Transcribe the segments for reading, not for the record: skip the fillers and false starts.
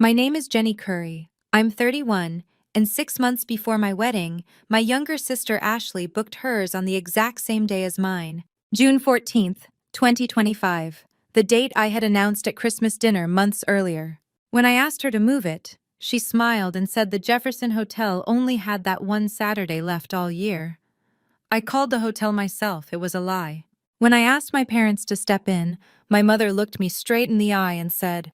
My name is Jenny Curry. I'm 31, and 6 months before my wedding, my younger sister Ashley booked hers on the exact same day as mine, June 14th, 2025, the date I had announced at Christmas dinner months earlier. When I asked her to move it, she smiled and said the Jefferson Hotel only had that one Saturday left all year. I called the hotel myself, it was a lie. When I asked my parents to step in, my mother looked me straight in the eye and said,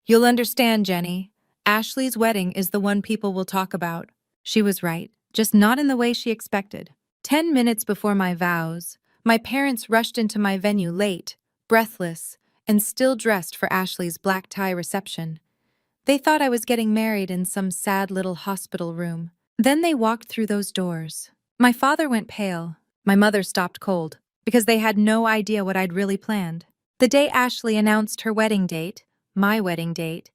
"You'll understand, Jenny. Ashley's wedding is the one people will talk about." She was right, just not in the way she expected. 10 minutes before my vows, my parents rushed into my venue late, breathless, and still dressed for Ashley's black tie reception. They thought I was getting married in some sad little hospital room. Then they walked through those doors. My father went pale. My mother stopped cold, because they had no idea what I'd really planned. The day Ashley announced her wedding date, my wedding date,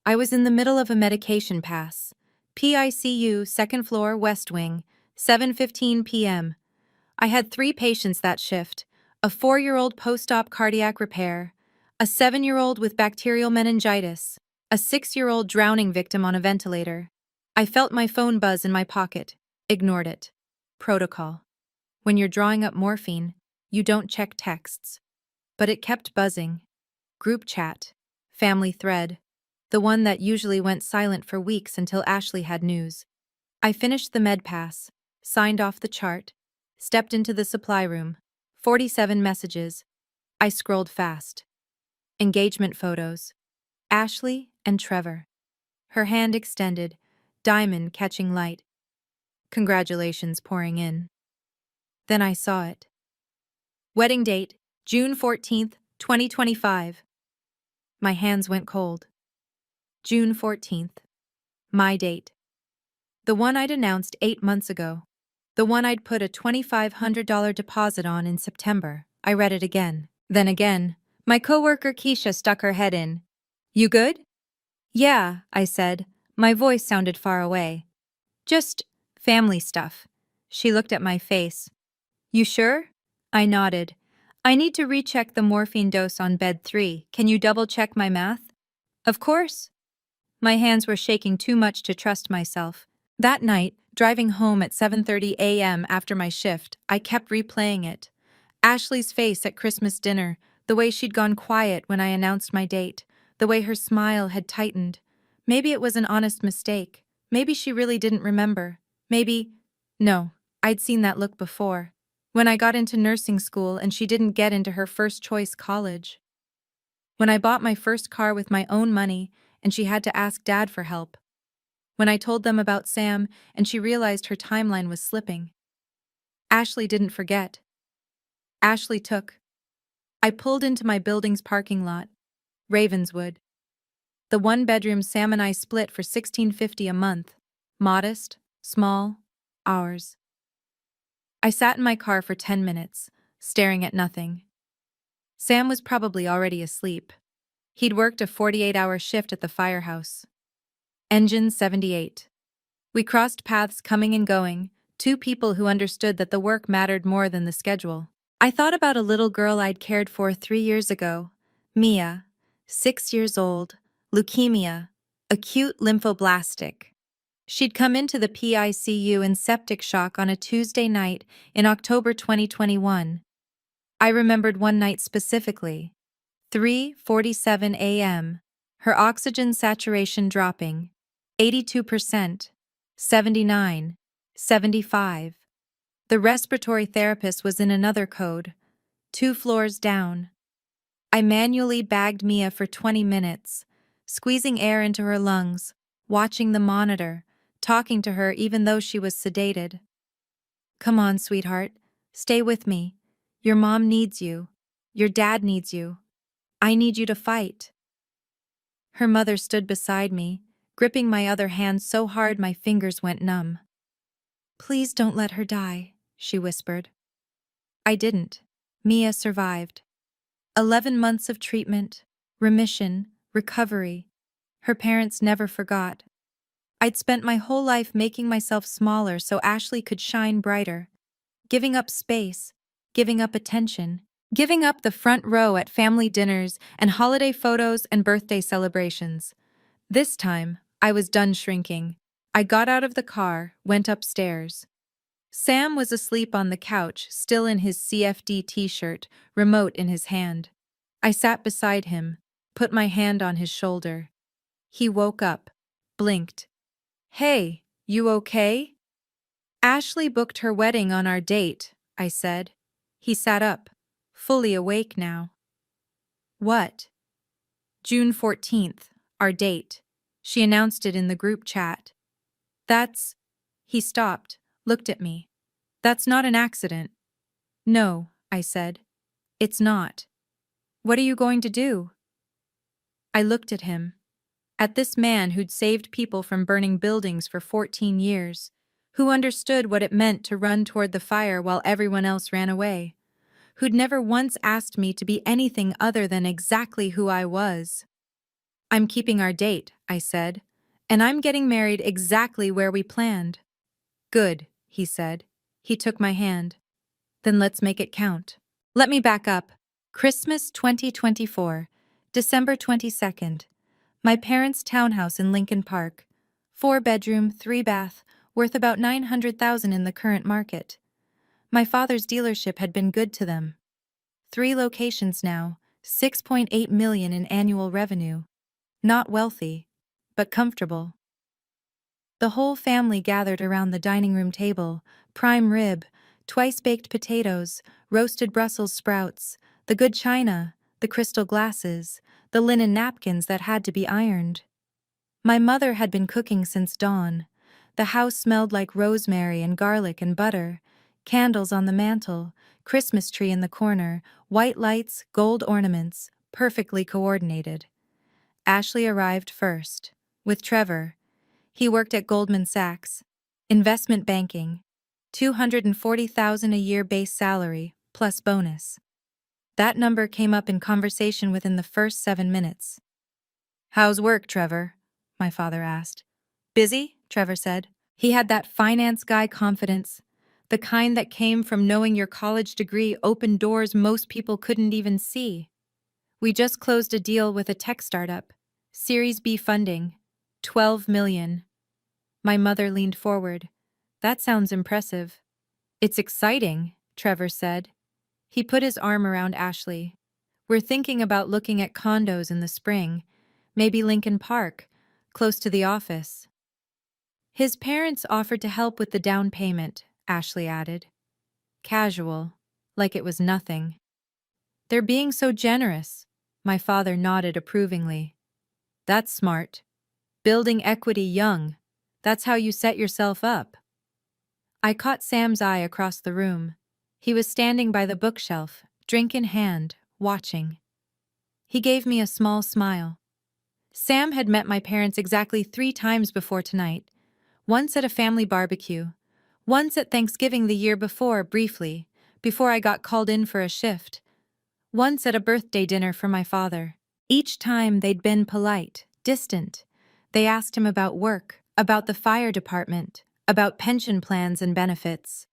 I was in the middle of a medication pass. PICU, second floor, West Wing, 7:15 p.m. I had 3 patients that shift, a 4-year-old post-op cardiac repair, a 7-year-old with bacterial meningitis, a 6-year-old drowning victim on a ventilator. I felt my phone buzz in my pocket, ignored it. Protocol. When you're drawing up morphine, you don't check texts. But it kept buzzing. Group chat. Family thread. The one that usually went silent for weeks until Ashley had news. I finished the med pass, signed off the chart, stepped into the supply room. 47 messages. I scrolled fast. Engagement photos. Ashley and Trevor. Her hand extended, diamond catching light. Congratulations pouring in. Then I saw it. Wedding date, June 14th, 2025. My hands went cold. June 14th. My date. The one I'd announced 8 months ago. The one I'd put a $2,500 deposit on in September. I read it again. Then again. My coworker Keisha stuck her head in. "You good?" "Yeah," I said. My voice sounded far away. "Just family stuff." She looked at my face. "You sure?" I nodded. "I need to recheck the morphine dose on bed 3. Can you double-check my math?" "Of course." My hands were shaking too much to trust myself. That night, driving home at 7:30 a.m. after my shift, I kept replaying it. Ashley's face at Christmas dinner, the way she'd gone quiet when I announced my date, the way her smile had tightened. Maybe it was an honest mistake. Maybe she really didn't remember. No, I'd seen that look before. When I got into nursing school and she didn't get into her first choice college. When I bought my first car with my own money and she had to ask Dad for help. When I told them about Sam and she realized her timeline was slipping. Ashley didn't forget. Ashley took. I pulled into my building's parking lot. Ravenswood. The one-bedroom Sam and I split for $16.50 a month. Modest, small, ours. I sat in my car for 10 minutes, staring at nothing. Sam was probably already asleep. He'd worked a 48-hour shift at the firehouse. Engine 78. We crossed paths coming and going, 2 people who understood that the work mattered more than the schedule. I thought about a little girl I'd cared for 3 years ago, Mia, 6 years old, leukemia, acute lymphoblastic. She'd come into the PICU in septic shock on a Tuesday night in October 2021. I remembered one night specifically. 3:47 a.m. Her oxygen saturation dropping. 82%. 79. 75. The respiratory therapist was in another code. 2 floors down. I manually bagged Mia for 20 minutes, squeezing air into her lungs, watching the monitor, talking to her even though she was sedated. "Come on, sweetheart. Stay with me. Your mom needs you. Your dad needs you. I need you to fight." Her mother stood beside me, gripping my other hand so hard my fingers went numb. "Please don't let her die," she whispered. I didn't. Mia survived. 11 months of treatment, remission, recovery. Her parents never forgot. I'd spent my whole life making myself smaller so Ashley could shine brighter. Giving up space, giving up attention, giving up the front row at family dinners and holiday photos and birthday celebrations. This time, I was done shrinking. I got out of the car, went upstairs. Sam was asleep on the couch, still in his CFD t-shirt, remote in his hand. I sat beside him, put my hand on his shoulder. He woke up, blinked. "Hey, you okay?" "Ashley booked her wedding on our date," I said. He sat up, fully awake now. "What?" "June 14th, our date. She announced it in the group chat." "That's—" He stopped, looked at me. "That's not an accident." "No," I said. "It's not. What are you going to do?" I looked at him. At this man who'd saved people from burning buildings for 14 years, who understood what it meant to run toward the fire while everyone else ran away, who'd never once asked me to be anything other than exactly who I was. "I'm keeping our date," I said, "and I'm getting married exactly where we planned." "Good," he said. He took my hand. "Then let's make it count." Let me back up. Christmas 2024, December 22nd. My parents' townhouse in Lincoln Park. 4-bedroom, 3-bath, worth about $900,000 in the current market. My father's dealership had been good to them. 3 locations now, $6.8 million in annual revenue. Not wealthy, but comfortable. The whole family gathered around the dining room table, prime rib, twice-baked potatoes, roasted Brussels sprouts, the good china, the crystal glasses, the linen napkins that had to be ironed. My mother had been cooking since dawn. The house smelled like rosemary and garlic and butter, candles on the mantel, Christmas tree in the corner, white lights, gold ornaments, perfectly coordinated. Ashley arrived first, with Trevor. He worked at Goldman Sachs. Investment banking. $240,000 a year base salary, plus bonus. That number came up in conversation within the first 7 minutes. "How's work, Trevor?" my father asked. "Busy," Trevor said. He had that finance guy confidence, the kind that came from knowing your college degree opened doors most people couldn't even see. "We just closed a deal with a tech startup. Series B funding. $12 million. My mother leaned forward. "That sounds impressive." "It's exciting," Trevor said. He put his arm around Ashley. "We're thinking about looking at condos in the spring, maybe Lincoln Park, close to the office." "His parents offered to help with the down payment," Ashley added. Casual, like it was nothing. "They're being so generous." My father nodded approvingly. "That's smart. Building equity young. That's how you set yourself up." I caught Sam's eye across the room. He was standing by the bookshelf, drink in hand, watching. He gave me a small smile. Sam had met my parents exactly 3 times before tonight. Once at a family barbecue. Once at Thanksgiving the year before, briefly, before I got called in for a shift. Once at a birthday dinner for my father. Each time they'd been polite, distant. They asked him about work, about the fire department, about pension plans and benefits.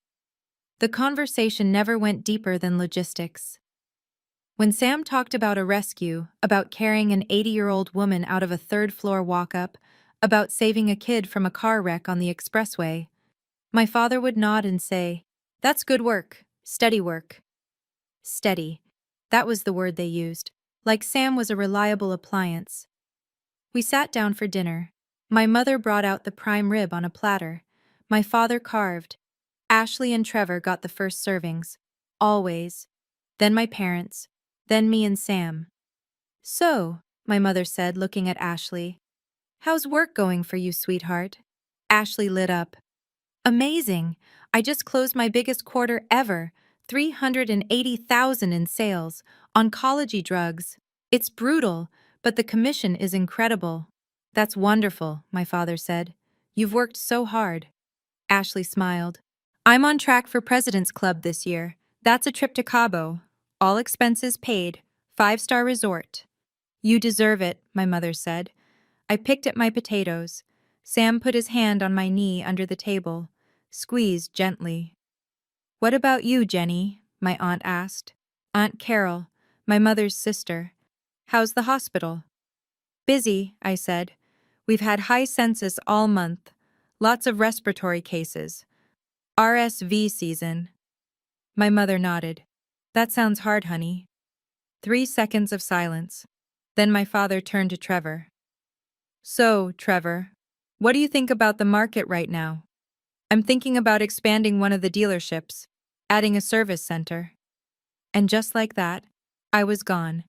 The conversation never went deeper than logistics. When Sam talked about a rescue, about carrying an 80-year-old woman out of a 3rd-floor walk-up, about saving a kid from a car wreck on the expressway, my father would nod and say, "That's good work, steady work." Steady. That was the word they used, like Sam was a reliable appliance. We sat down for dinner. My mother brought out the prime rib on a platter. My father carved. Ashley and Trevor got the first servings. Always. Then my parents. Then me and Sam. "So," my mother said, looking at Ashley, "how's work going for you, sweetheart?" Ashley lit up. "Amazing. I just closed my biggest quarter ever, 380,000 in sales, oncology drugs. It's brutal, but the commission is incredible." "That's wonderful," my father said. "You've worked so hard." Ashley smiled. "I'm on track for President's Club this year. That's a trip to Cabo. All expenses paid. 5-star resort." "You deserve it," my mother said. I picked at my potatoes. Sam put his hand on my knee under the table, squeezed gently. "What about you, Jenny?" my aunt asked. Aunt Carol, my mother's sister. "How's the hospital?" "Busy," I said. We've had high census all month. Lots of respiratory cases. RSV season. My mother nodded. That sounds hard, honey. 3 seconds of silence. Then my father turned to Trevor. So, Trevor, what do you think about the market right now? I'm thinking about expanding one of the dealerships, adding a service center. And just like that, I was gone,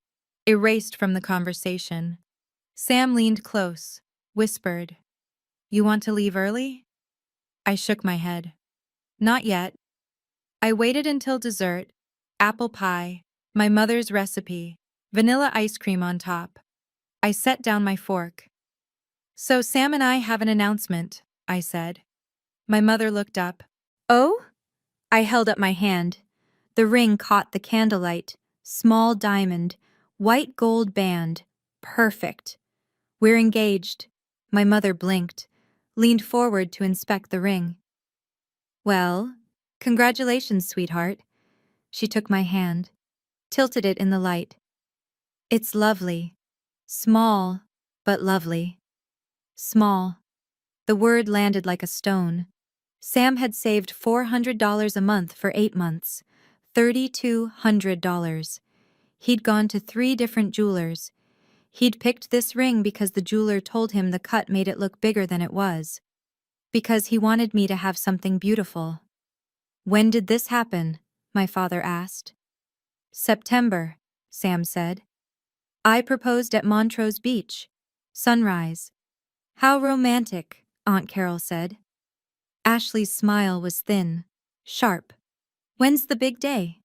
erased from the conversation. Sam leaned close, whispered, "You want to leave early?" I shook my head. Not yet. I waited until dessert, apple pie, my mother's recipe, vanilla ice cream on top. I set down my fork. So Sam and I have an announcement, I said. My mother looked up. Oh? I held up my hand. The ring caught the candlelight, small diamond, white gold band, perfect. We're engaged. My mother blinked, leaned forward to inspect the ring. Well, congratulations, sweetheart. She took my hand, tilted it in the light. It's lovely. Small, but lovely. Small. The word landed like a stone. Sam had saved $400 a month for 8 months. $3,200. He'd gone to 3 different jewelers. He'd picked this ring because the jeweler told him the cut made it look bigger than it was. Because he wanted me to have something beautiful. When did this happen? My father asked. September, Sam said. I proposed at Montrose Beach. Sunrise. How romantic, Aunt Carol said. Ashley's smile was thin, sharp. When's the big day?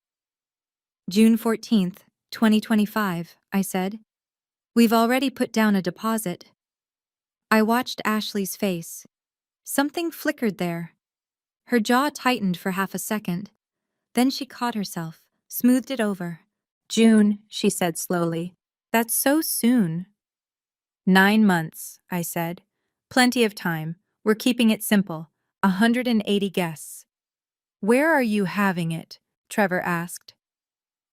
June 14th, 2025, I said. We've already put down a deposit. I watched Ashley's face. Something flickered there. Her jaw tightened for half a second. Then she caught herself, smoothed it over. June, she said slowly. That's so soon. 9 months, I said. Plenty of time. We're keeping it simple. 180 guests. Where are you having it? Trevor asked.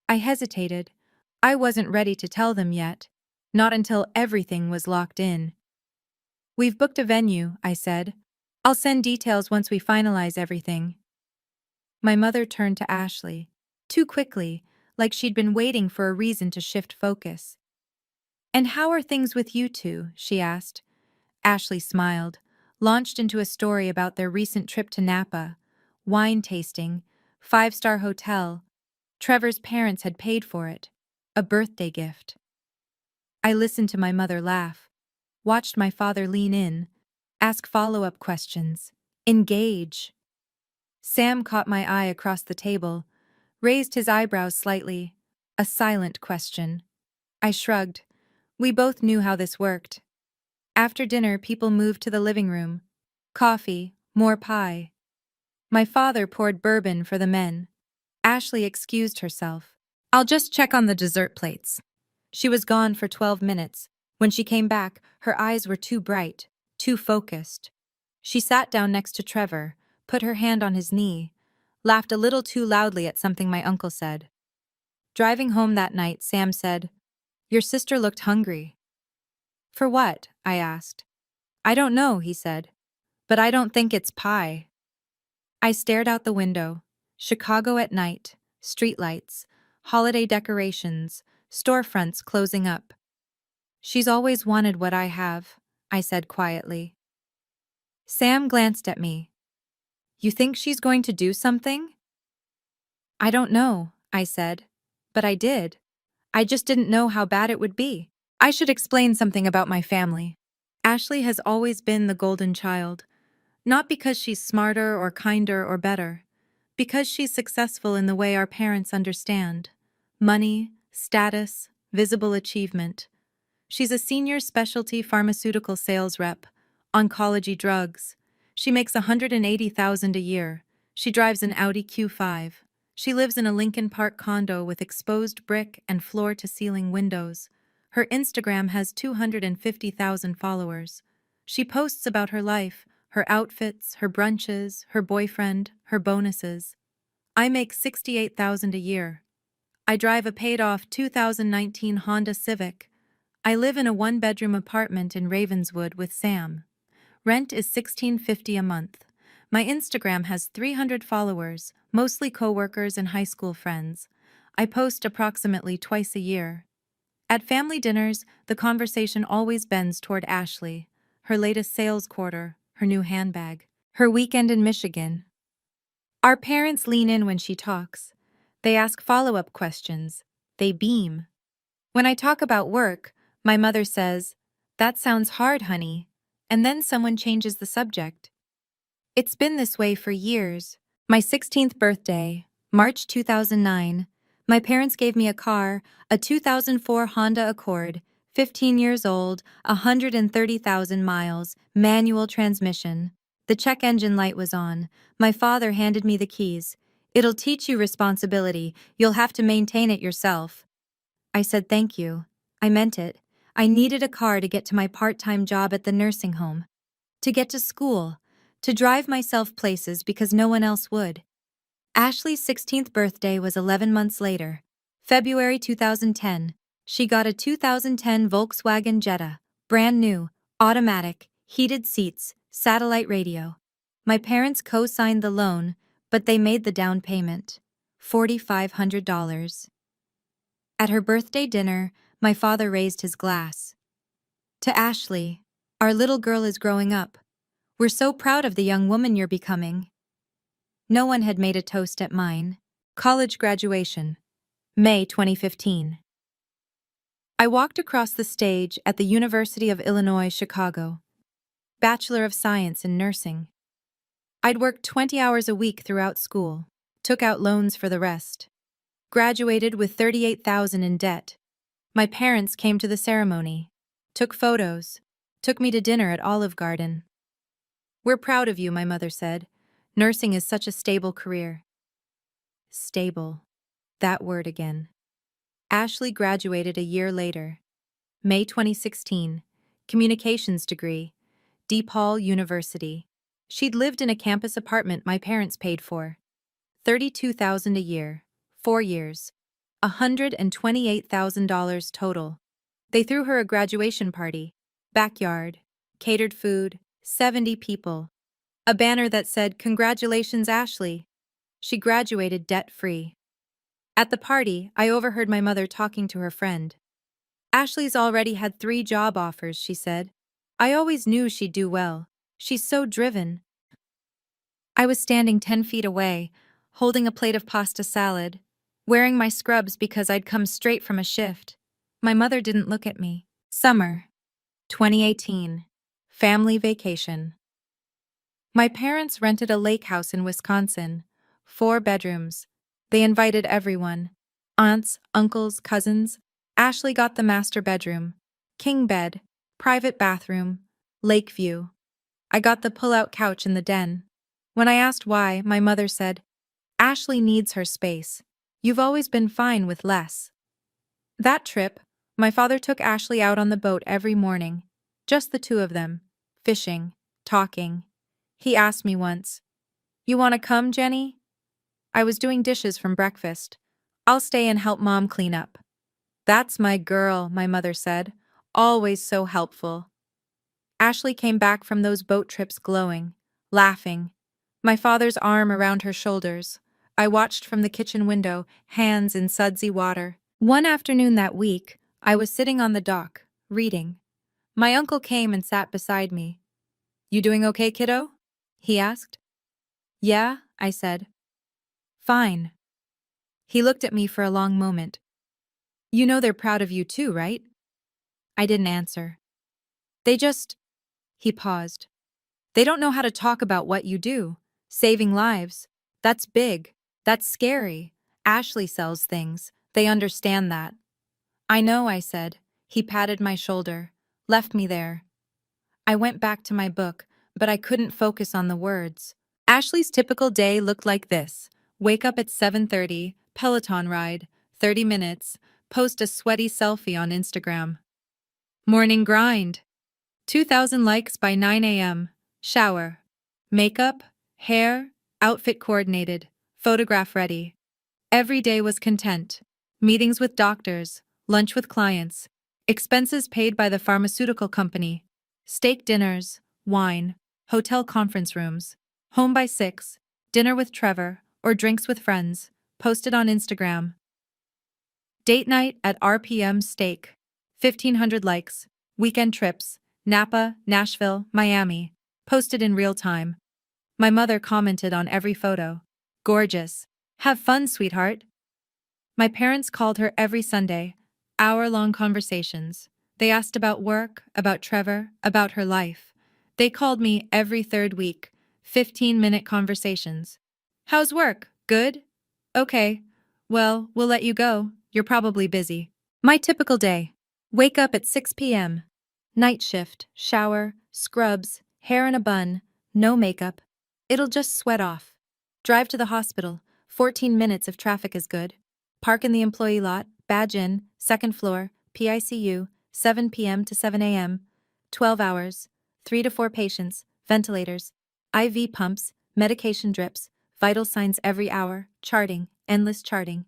I hesitated. I wasn't ready to tell them yet. Not until everything was locked in. We've booked a venue, I said. I'll send details once we finalize everything. My mother turned to Ashley, too quickly, like she'd been waiting for a reason to shift focus. And how are things with you two? She asked. Ashley smiled, launched into a story about their recent trip to Napa, wine tasting, 5-star hotel. Trevor's parents had paid for it, a birthday gift. I listened to my mother laugh, watched my father lean in, ask follow-up questions, engage. Sam caught my eye across the table, raised his eyebrows slightly, a silent question. I shrugged. We both knew how this worked. After dinner, people moved to the living room. Coffee, more pie. My father poured bourbon for the men. Ashley excused herself. I'll just check on the dessert plates. She was gone for 12 minutes. When she came back, her eyes were too bright, too focused. She sat down next to Trevor, put her hand on his knee, laughed a little too loudly at something my uncle said. Driving home that night, Sam said, "Your sister looked hungry." For what? I asked. I don't know, he said. But I don't think it's pie. I stared out the window. Chicago at night, streetlights, holiday decorations, storefronts closing up. She's always wanted what I have, I said quietly. Sam glanced at me. You think she's going to do something? I don't know, I said. But I did. I just didn't know how bad it would be. I should explain something about my family. Ashley has always been the golden child. Not because she's smarter or kinder or better. Because she's successful in the way our parents understand. Money, status, visible achievement. She's a senior specialty pharmaceutical sales rep, oncology drugs. She makes $180,000 a year. She drives an Audi Q5. She lives in a Lincoln Park condo with exposed brick and floor-to-ceiling windows. Her Instagram has 250,000 followers. She posts about her life, her outfits, her brunches, her boyfriend, her bonuses. I make $68,000 a year. I drive a paid-off 2019 Honda Civic. I live in a one-bedroom apartment in Ravenswood with Sam. Rent is $16.50 a month. My Instagram has 300 followers, mostly coworkers and high school friends. I post approximately twice a year. At family dinners, the conversation always bends toward Ashley, her latest sales quarter, her new handbag, her weekend in Michigan. Our parents lean in when she talks. They ask follow-up questions. They beam. When I talk about work, my mother says, "That sounds hard, honey," and then someone changes the subject. It's been this way for years. My 16th birthday, March 2009, my parents gave me a car, a 2004 Honda Accord, 15 years old, 130,000 miles, manual transmission. The check engine light was on. My father handed me the keys. "It'll teach you responsibility. You'll have to maintain it yourself." I said thank you. I meant it. I needed a car to get to my part-time job at the nursing home, to get to school, to drive myself places because no one else would. Ashley's 16th birthday was 11 months later. February 2010. She got a 2010 Volkswagen Jetta, brand new, automatic, heated seats, satellite radio. My parents co-signed the loan, but they made the down payment, $4,500. At her birthday dinner, my father raised his glass. "To Ashley, our little girl is growing up. We're so proud of the young woman you're becoming." No one had made a toast at mine. College graduation, May 2015. I walked across the stage at the University of Illinois, Chicago. Bachelor of Science in Nursing. I'd worked 20 hours a week throughout school, took out loans for the rest. Graduated with $38,000 in debt. My parents came to the ceremony, took photos, took me to dinner at Olive Garden. "We're proud of you," my mother said. "Nursing is such a stable career." Stable. That word again. Ashley graduated a year later. May 2016. Communications degree. DePaul University. She'd lived in a campus apartment my parents paid for. $32,000 a year. 4 years. $128,000 total. They threw her a graduation party. Backyard. Catered food. 70 people. A banner that said, "Congratulations, Ashley." She graduated debt-free. At the party, I overheard my mother talking to her friend. "Ashley's already had 3 job offers," she said. "I always knew she'd do well. She's so driven." I was standing 10 feet away, holding a plate of pasta salad, wearing my scrubs because I'd come straight from a shift. My mother didn't look at me. Summer, 2018. Family vacation. My parents rented a lake house in Wisconsin, 4 bedrooms. They invited everyone. Aunts, uncles, cousins. Ashley got the master bedroom. King bed, private bathroom, lake view. I got the pull-out couch in the den. When I asked why, my mother said, "Ashley needs her space. You've always been fine with less." That trip, my father took Ashley out on the boat every morning. Just the 2 of them. Fishing, talking. He asked me once, "You want to come, Jenny?" I was doing dishes from breakfast. "I'll stay and help Mom clean up." "That's my girl," my mother said. "Always so helpful." Ashley came back from those boat trips glowing, laughing. My father's arm around her shoulders. I watched from the kitchen window, hands in sudsy water. One afternoon that week, I was sitting on the dock, reading. My uncle came and sat beside me. "You doing okay, kiddo?" he asked. "Yeah," I said. "Fine." He looked at me for a long moment. "You know they're proud of you too, right?" I didn't answer. "They just—" He paused. "They don't know how to talk about what you do. Saving lives. That's big. That's scary. Ashley sells things. They understand that." "I know," I said. He patted my shoulder, left me there. I went back to my book, but I couldn't focus on the words. Ashley's typical day looked like this. Wake up at 7:30, Peloton ride, 30 minutes, post a sweaty selfie on Instagram. Morning grind. 2,000 likes by 9 a.m. Shower. Makeup, hair, outfit coordinated, photograph ready. Every day was content. Meetings with doctors, lunch with clients, Expenses paid by the pharmaceutical company. Steak dinners, wine, hotel conference rooms. Home by 6, dinner with Trevor, or drinks with friends. Posted on Instagram. Date night at RPM Steak. 1,500 likes. Weekend trips. Napa, Nashville, Miami. Posted in real time. My mother commented on every photo. Gorgeous. Have fun, sweetheart. My parents called her every Sunday. Hour-long conversations. They asked about work, about Trevor, about her life. They called me every third week. 15-minute conversations. How's work? Good? Okay. Well, we'll let you go. You're probably busy. My typical day. Wake up at 6 p.m. Night shift, shower, scrubs, hair in a bun, no makeup. It'll just sweat off. Drive to the hospital. 14 minutes if traffic is good. Park in the employee lot, badge in, second floor, PICU, 7 p.m. to 7 a.m. 12 hours, 3 to 4 patients, ventilators, IV pumps, medication drips, vital signs every hour, charting, endless charting.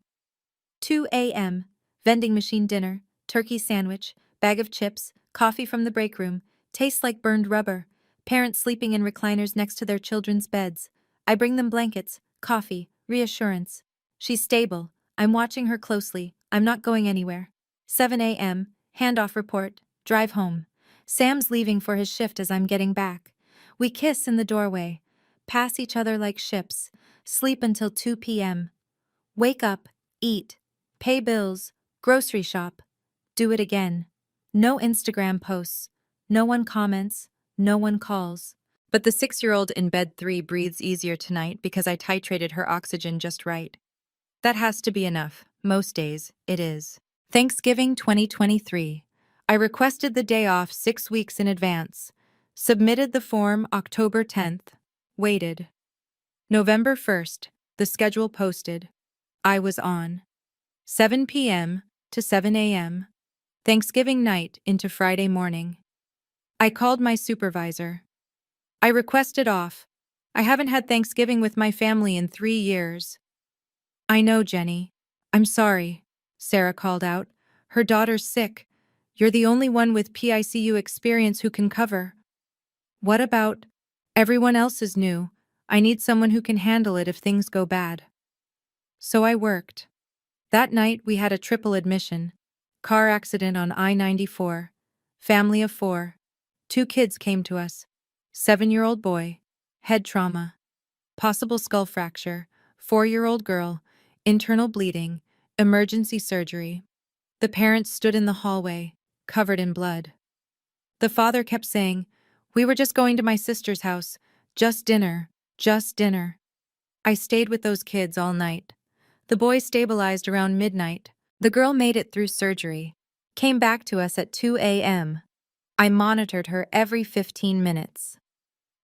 2 a.m. Vending machine dinner, turkey sandwich, bag of chips, coffee from the break room, tastes like burned rubber, parents sleeping in recliners next to their children's beds. I bring them blankets, coffee, reassurance. She's stable. I'm watching her closely. I'm not going anywhere. 7 a.m. Handoff report, drive home. Sam's leaving for his shift as I'm getting back. We kiss in the doorway, pass each other like ships, sleep until 2 p.m. Wake up, eat, pay bills, grocery shop, do it again. No Instagram posts, no one comments, no one calls. But the 6-year-old in bed 3 breathes easier tonight because I titrated her oxygen just right. That has to be enough. Most days, it is. Thanksgiving 2023. I requested the day off 6 weeks in advance. Submitted the form October 10th. Waited. November 1st, the schedule posted. I was on. 7 p.m. to 7 a.m. Thanksgiving night into Friday morning. I called my supervisor. I requested off. I haven't had Thanksgiving with my family in 3 years. I know, Jenny. I'm sorry, Sarah called out. Her daughter's sick. You're the only one with PICU experience who can cover. What about? Everyone else is new. I need someone who can handle it if things go bad. So I worked. That night we had a triple admission. Car accident on I-94. Family of 4. 2 kids came to us. 7-year-old boy. Head trauma. Possible skull fracture. 4-year-old girl. Internal bleeding. Emergency surgery. The parents stood in the hallway, covered in blood. The father kept saying, "We were just going to my sister's house. Just dinner. Just dinner." I stayed with those kids all night. The boy stabilized around midnight. The girl made it through surgery. Came back to us at 2 a.m. I monitored her every 15 minutes.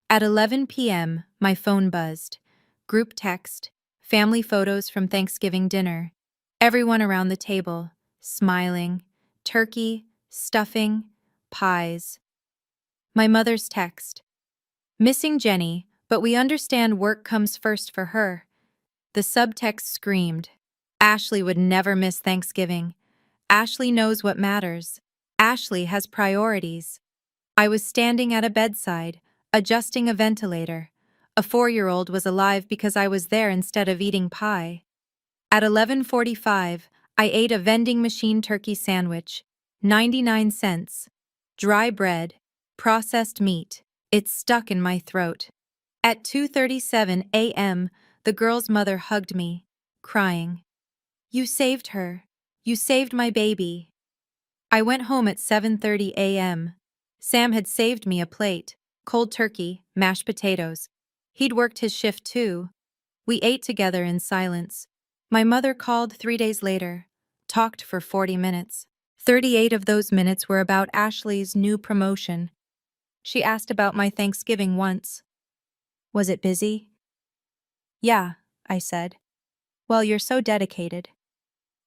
At 11 p.m., my phone buzzed. Group text, family photos from Thanksgiving dinner. Everyone around the table, smiling, turkey, stuffing, pies. My mother's text. Missing Jenny, but we understand work comes first for her. The subtext screamed. Ashley would never miss Thanksgiving. Ashley knows what matters. Ashley has priorities. I was standing at a bedside, adjusting a ventilator. A 4-year-old was alive because I was there instead of eating pie. At 11:45, I ate a vending machine turkey sandwich. 99 cents. Dry bread. Processed meat. It stuck in my throat. At 2:37 a.m., the girl's mother hugged me, crying. "You saved her. You saved my baby." I went home at 7:30 a.m. Sam had saved me a plate, cold turkey, mashed potatoes. He'd worked his shift too. We ate together in silence. My mother called 3 days later, talked for 40 minutes. 38 of those minutes were about Ashley's new promotion. She asked about my Thanksgiving once. Was it busy? Yeah, I said. Well, you're so dedicated.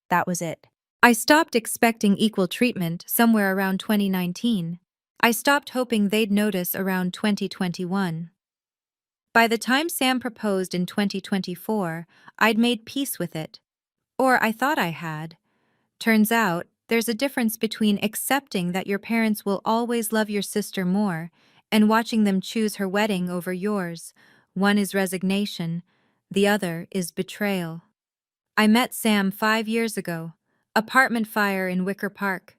That was it. I stopped expecting equal treatment somewhere around 2019. I stopped hoping they'd notice around 2021. By the time Sam proposed in 2024, I'd made peace with it. Or I thought I had. Turns out, There's a difference between accepting that your parents will always love your sister more and watching them choose her wedding over yours. One is resignation, the other is betrayal. I met Sam 5 years ago. Apartment fire in Wicker Park.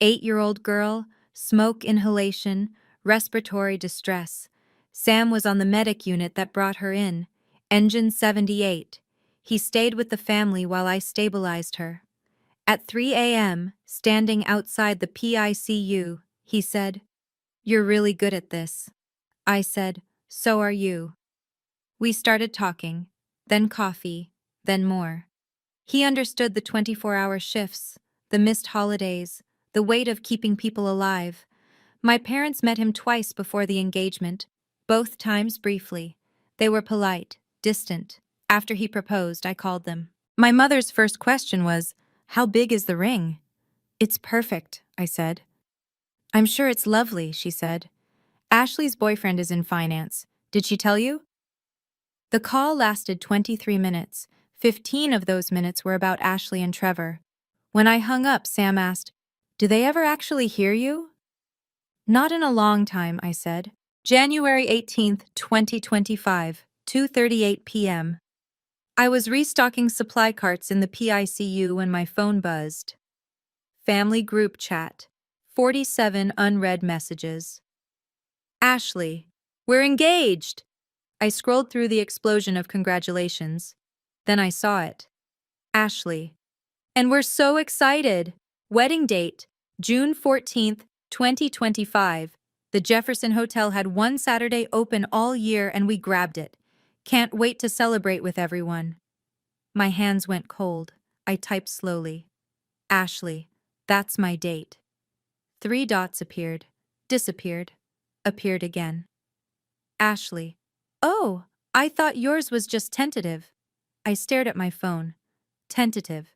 8-year-old girl, smoke inhalation, respiratory distress. Sam was on the medic unit that brought her in. Engine 78. He stayed with the family while I stabilized her. At 3 a.m., standing outside the PICU, he said, "You're really good at this." I said, "So are you." We started talking, then coffee, then more. He understood the 24-hour shifts, the missed holidays, the weight of keeping people alive. My parents met him twice before the engagement, both times briefly. They were polite, distant. After he proposed, I called them. My mother's first question was, "How big is the ring?" "It's perfect," I said. "I'm sure it's lovely," she said. "Ashley's boyfriend is in finance. Did she tell you?" The call lasted 23 minutes. 15 of those minutes were about Ashley and Trevor. When I hung up, Sam asked, "Do they ever actually hear you?" "Not in a long time," I said. January 18th, 2025, 2:38 p.m. I was restocking supply carts in the PICU when my phone buzzed. Family group chat. 47 unread messages. "Ashley, we're engaged!" I scrolled through the explosion of congratulations. Then I saw it. Ashley. "And we're so excited! Wedding date, June 14th, 2025. The Jefferson Hotel had one Saturday open all year and we grabbed it. Can't wait to celebrate with everyone." My hands went cold. I typed slowly. "Ashley, that's my date." 3 dots appeared, disappeared, appeared again. "Ashley. Oh, I thought yours was just tentative." I stared at my phone. Tentative.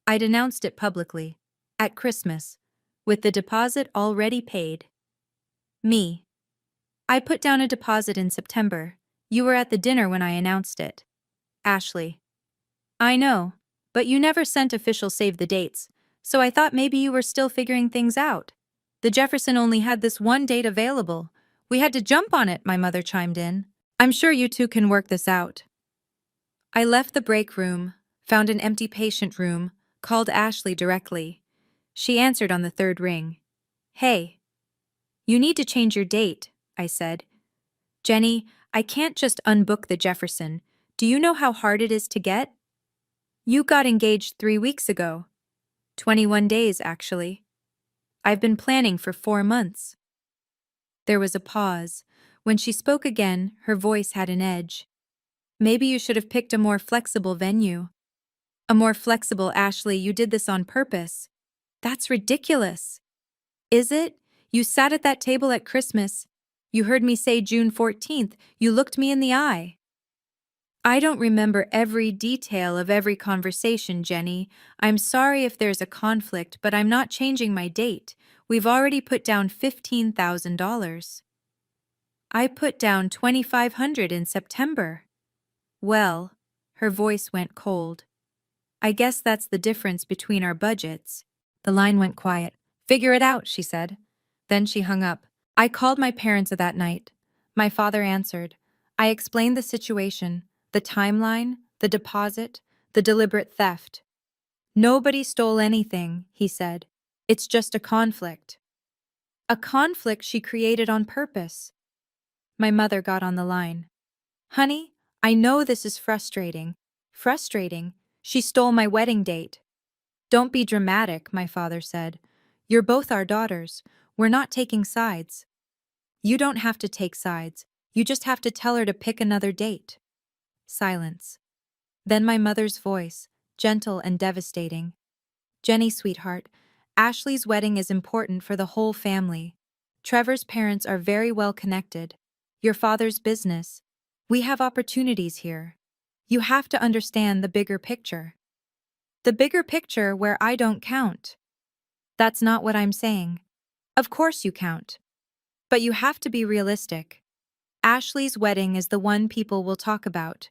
I'd announced it publicly. At Christmas. With the deposit already paid. Me. "I put down a deposit in September. You were at the dinner when I announced it." Ashley. "I know, but you never sent official save the dates, so I thought maybe you were still figuring things out. The Jefferson only had this one date available. We had to jump on it," my mother chimed in. "I'm sure you two can work this out." I left the break room, found an empty patient room, called Ashley directly. She answered on the 3rd ring. "Hey. You need to change your date," I said. "Jenny, I can't just unbook the Jefferson. Do you know how hard it is to get?" "You got engaged 3 weeks ago." 21 days, actually. "I've been planning for 4 months." There was a pause. When she spoke again, her voice had an edge. "Maybe you should have picked a more flexible venue." "A more flexible, Ashley, you did this on purpose." "That's ridiculous." "Is it? You sat at that table at Christmas. You heard me say June 14th. You looked me in the eye." "I don't remember every detail of every conversation, Jenny. I'm sorry if there's a conflict, but I'm not changing my date. We've already put down $15,000. "I put down $2,500 in September." "Well," her voice went cold. "I guess that's the difference between our budgets." The line went quiet. "Figure it out," she said. Then she hung up. I called my parents that night. My father answered. I explained the situation, the timeline, the deposit, the deliberate theft. "Nobody stole anything," he said. "It's just a conflict." A conflict she created on purpose. My mother got on the line. "Honey, I know this is frustrating." "Frustrating? She stole my wedding date." "Don't be dramatic," my father said. "You're both our daughters. We're not taking sides." "You don't have to take sides. You just have to tell her to pick another date." Silence. Then my mother's voice, gentle and devastating. "Jenny, sweetheart, Ashley's wedding is important for the whole family. Trevor's parents are very well connected. Your father's business. We have opportunities here. You have to understand the bigger picture." "The bigger picture where I don't count." "That's not what I'm saying. Of course you count. But you have to be realistic. Ashley's wedding is the one people will talk about.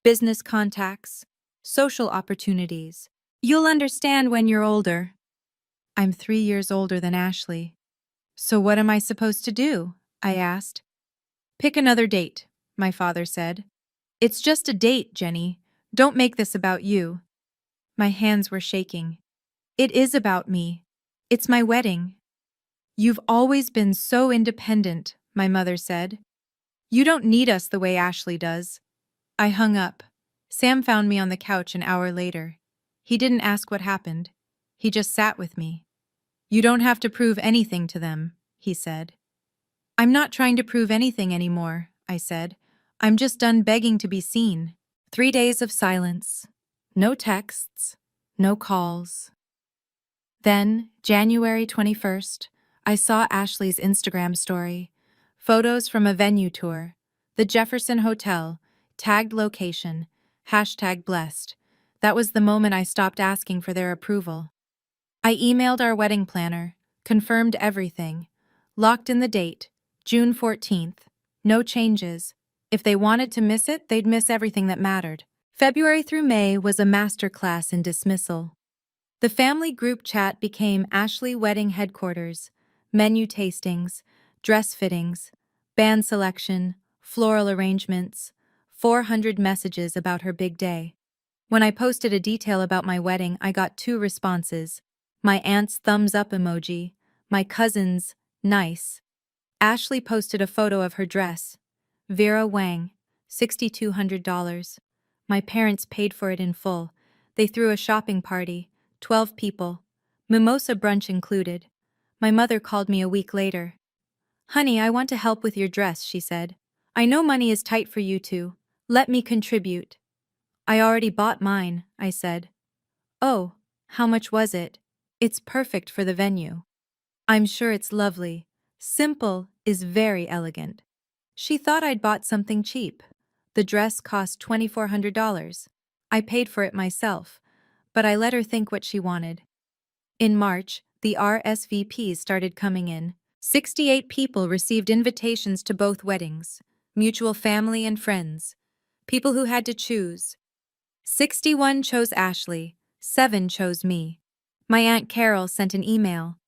Business contacts, social opportunities. You'll understand when you're older." I'm 3 years older than Ashley. So what am I supposed to do? I asked. Pick another date, my father said. It's just a date, Jenny. Don't make this about you. My hands were shaking. It is about me. It's my wedding. You've always been so independent, my mother said. You don't need us the way Ashley does. I hung up. Sam found me on the couch an hour later. He didn't ask what happened. He just sat with me. You don't have to prove anything to them, he said. I'm not trying to prove anything anymore, I said. I'm just done begging to be seen. 3 days of silence. No texts. No calls. Then, January 21st, I saw Ashley's Instagram story. Photos from a venue tour. The Jefferson Hotel. Tagged location. #blessed. That was the moment I stopped asking for their approval. I emailed our wedding planner, confirmed everything, locked in the date, June 14th. No changes. If they wanted to miss it, they'd miss everything that mattered. February through May was a masterclass in dismissal. The family group chat became Ashley Wedding Headquarters, menu tastings, dress fittings, band selection, floral arrangements, 400 messages about her big day. When I posted a detail about my wedding, I got 2 responses. My aunt's thumbs up emoji, my cousin's nice. Ashley posted a photo of her dress. Vera Wang, $6,200. My parents paid for it in full. They threw a shopping party, 12 people. Mimosa brunch included. My mother called me a week later. Honey, I want to help with your dress, she said. I know money is tight for you two. Let me contribute. I already bought mine, I said. Oh, how much was it? It's perfect for the venue. I'm sure it's lovely. Simple is very elegant. She thought I'd bought something cheap. The dress cost $2,400. I paid for it myself, but I let her think what she wanted. In March, the RSVPs started coming in. 68 people received invitations to both weddings, mutual family and friends. People who had to choose. 61 chose Ashley, 7 chose me. My Aunt Carol sent an email.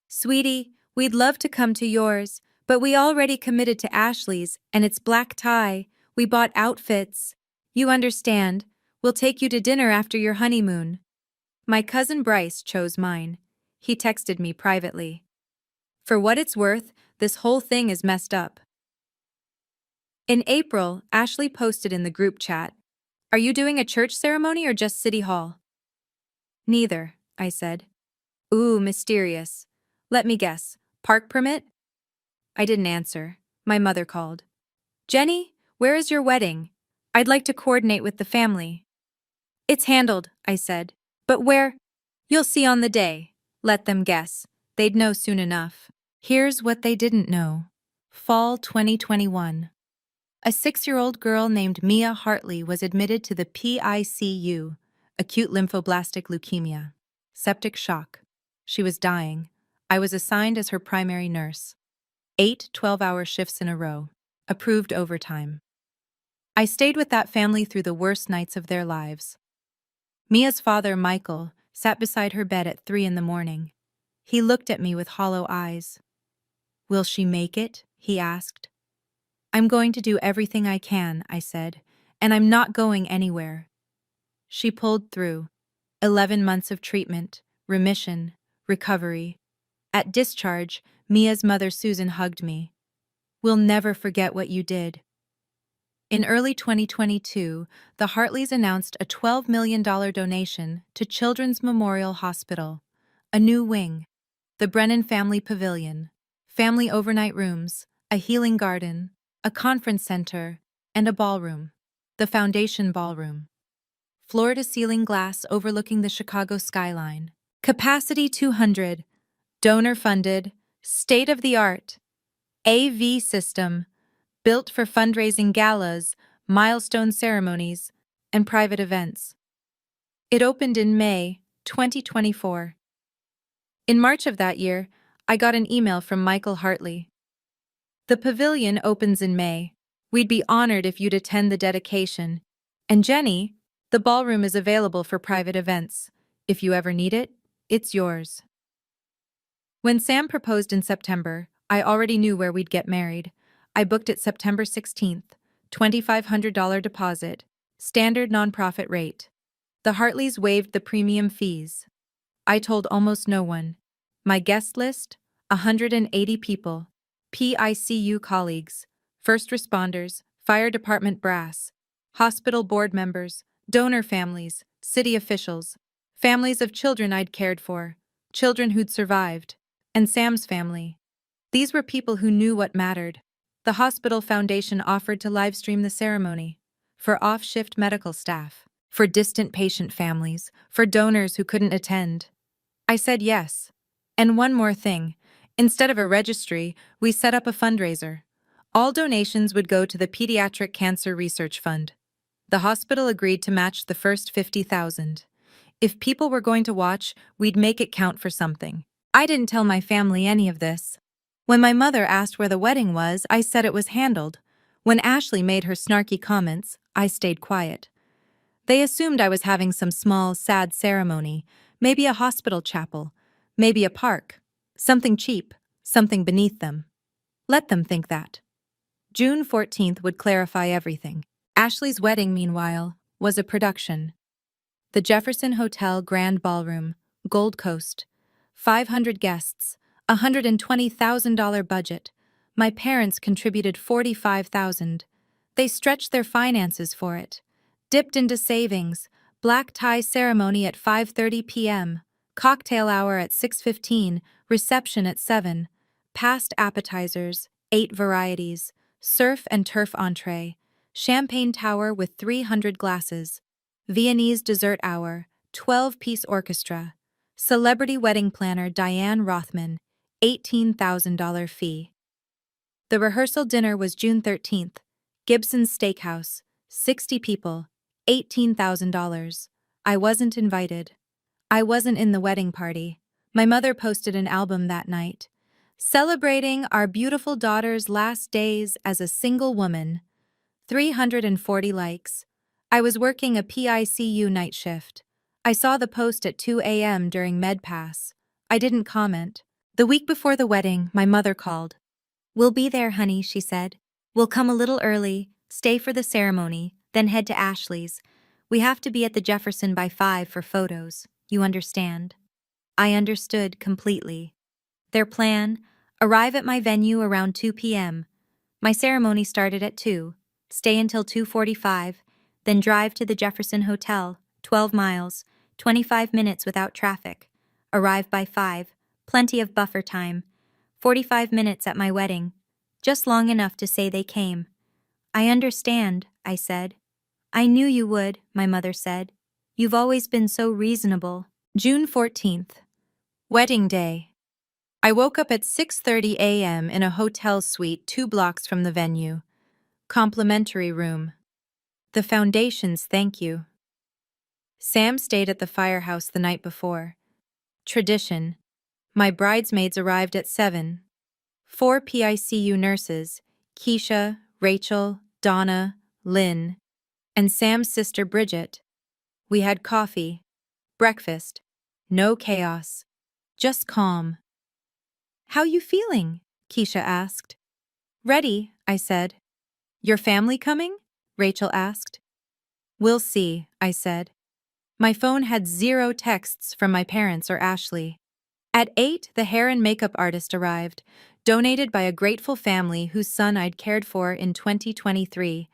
Sweetie, we'd love to come to yours, but we already committed to Ashley's, and it's black tie. We bought outfits. You understand. We'll take you to dinner after your honeymoon. My cousin Bryce chose mine. He texted me privately. For what it's worth, this whole thing is messed up. In April, Ashley posted in the group chat, Are you doing a church ceremony or just City Hall? Neither, I said. Ooh, mysterious. Let me guess. Park permit? I didn't answer. My mother called. Jenny, where is your wedding? I'd like to coordinate with the family. It's handled, I said. But where? You'll see on the day. Let them guess. They'd know soon enough. Here's what they didn't know. Fall 2021. A 6-year-old girl named Mia Hartley was admitted to the PICU, acute lymphoblastic leukemia. Septic shock. She was dying. I was assigned as her primary nurse. 8 12-hour shifts in a row. Approved overtime. I stayed with that family through the worst nights of their lives. Mia's father, Michael, sat beside her bed at 3 in the morning. He looked at me with hollow eyes. Will she make it? He asked. I'm going to do everything I can, I said, and I'm not going anywhere. She pulled through. 11 months of treatment, remission, recovery. At discharge, Mia's mother Susan hugged me. We'll never forget what you did. In early 2022, the Hartleys announced a $12 million donation to Children's Memorial Hospital, a new wing, the Brennan Family Pavilion, family overnight rooms, a healing garden, a conference center, and a ballroom, the Foundation Ballroom. Floor-to-ceiling glass overlooking the Chicago skyline. Capacity 200, donor-funded, state-of-the-art, AV system, built for fundraising galas, milestone ceremonies, and private events. It opened in May 2024. In March of that year, I got an email from Michael Hartley. The pavilion opens in May. We'd be honored if you'd attend the dedication. And Jenny, the ballroom is available for private events. If you ever need it, it's yours. When Sam proposed in September, I already knew where we'd get married. I booked it September 16th, $2,500 deposit, standard nonprofit rate. The Hartleys waived the premium fees. I told almost no one. My guest list? 180 people. PICU colleagues, first responders, fire department brass, hospital board members, donor families, city officials, families of children I'd cared for, children who'd survived, and Sam's family. These were people who knew what mattered. The hospital foundation offered to livestream the ceremony. For off-shift medical staff, for distant patient families, for donors who couldn't attend. I said yes. And one more thing. Instead of a registry, we set up a fundraiser. All donations would go to the Pediatric Cancer Research Fund. The hospital agreed to match the first 50,000. If people were going to watch, we'd make it count for something. I didn't tell my family any of this. When my mother asked where the wedding was, I said it was handled. When Ashley made her snarky comments, I stayed quiet. They assumed I was having some small, sad ceremony, maybe a hospital chapel, maybe a park, something cheap, something beneath them. Let them think that. June 14th would clarify everything. Ashley's wedding, meanwhile, was a production. The Jefferson Hotel Grand Ballroom, Gold Coast. 500 guests, $120,000 budget. My parents contributed $45,000. They stretched their finances for it. Dipped into savings, black tie ceremony at 5:30 p.m., cocktail hour at 6:15, reception at 7, past appetizers, 8 varieties, surf and turf entree, champagne tower with 300 glasses, Viennese dessert hour, 12-piece orchestra, celebrity wedding planner Diane Rothman, $18,000 fee. The rehearsal dinner was June 13th, Gibson's Steakhouse, 60 people, $18,000. I wasn't invited. I wasn't in the wedding party. My mother posted an album that night, celebrating our beautiful daughter's last days as a single woman. 340 likes. I was working a PICU night shift. I saw the post at 2 a.m. during MedPass. I didn't comment. The week before the wedding, my mother called. "We'll be there, honey," she said. "We'll come a little early, stay for the ceremony, then head to Ashley's. We have to be at the Jefferson by 5 for photos, you understand?" I understood completely. Their plan: arrive at my venue around 2 p.m. My ceremony started at 2, stay until 2:45, then drive to the Jefferson Hotel, 12 miles, 25 minutes without traffic. Arrive by 5, plenty of buffer time. 45 minutes at my wedding, just long enough to say they came. "I understand," I said. "I knew you would," my mother said. "You've always been so reasonable." June 14th. Wedding day. I woke up at 6:30 a.m. in a hotel suite 2 blocks from the venue. Complimentary room. The foundation's thank you. Sam stayed at the firehouse the night before. Tradition. My bridesmaids arrived at 7. 4 PICU nurses, Keisha, Rachel, Donna, Lynn, and Sam's sister Bridget. We had coffee, breakfast, no chaos, just calm. "How you feeling?" Keisha asked. "Ready," I said. "Your family coming?" Rachel asked. "We'll see," I said. My phone had 0 texts from my parents or Ashley. At 8, the hair and makeup artist arrived, donated by a grateful family whose son I'd cared for in 2023.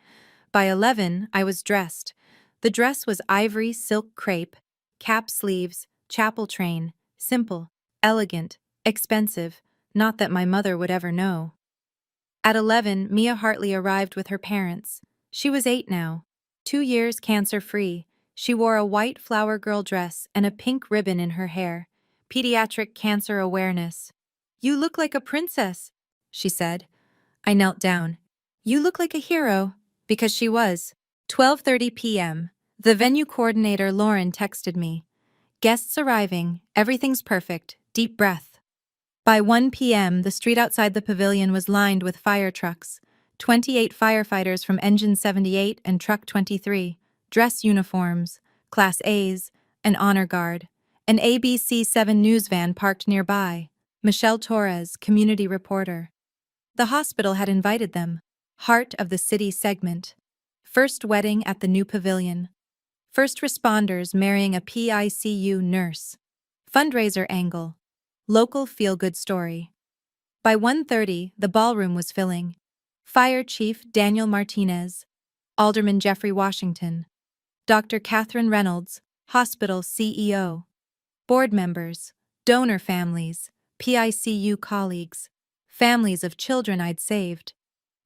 By 11, I was dressed. The dress was ivory silk crepe, cap sleeves, chapel train, simple, elegant, expensive, not that my mother would ever know. At 11, Mia Hartley arrived with her parents. She was 8 now, 2 years cancer-free. She wore a white flower girl dress and a pink ribbon in her hair. Pediatric cancer awareness. "You look like a princess," she said. I knelt down. "You look like a hero," because she was. 12:30 p.m. The venue coordinator Lauren texted me. "Guests arriving, everything's perfect, deep breath." By 1 p.m., the street outside the pavilion was lined with fire trucks. 28 firefighters from Engine 78 and Truck 23, dress uniforms, Class A's, an honor guard. An ABC 7 news van parked nearby. Michelle Torres, community reporter. The hospital had invited them. Heart of the City segment. First wedding at the new pavilion. First responders marrying a PICU nurse. Fundraiser angle. Local feel-good story. By 1:30, the ballroom was filling. Fire Chief Daniel Martinez, Alderman Jeffrey Washington, Dr. Catherine Reynolds, hospital CEO, board members, donor families, PICU colleagues, families of children I'd saved.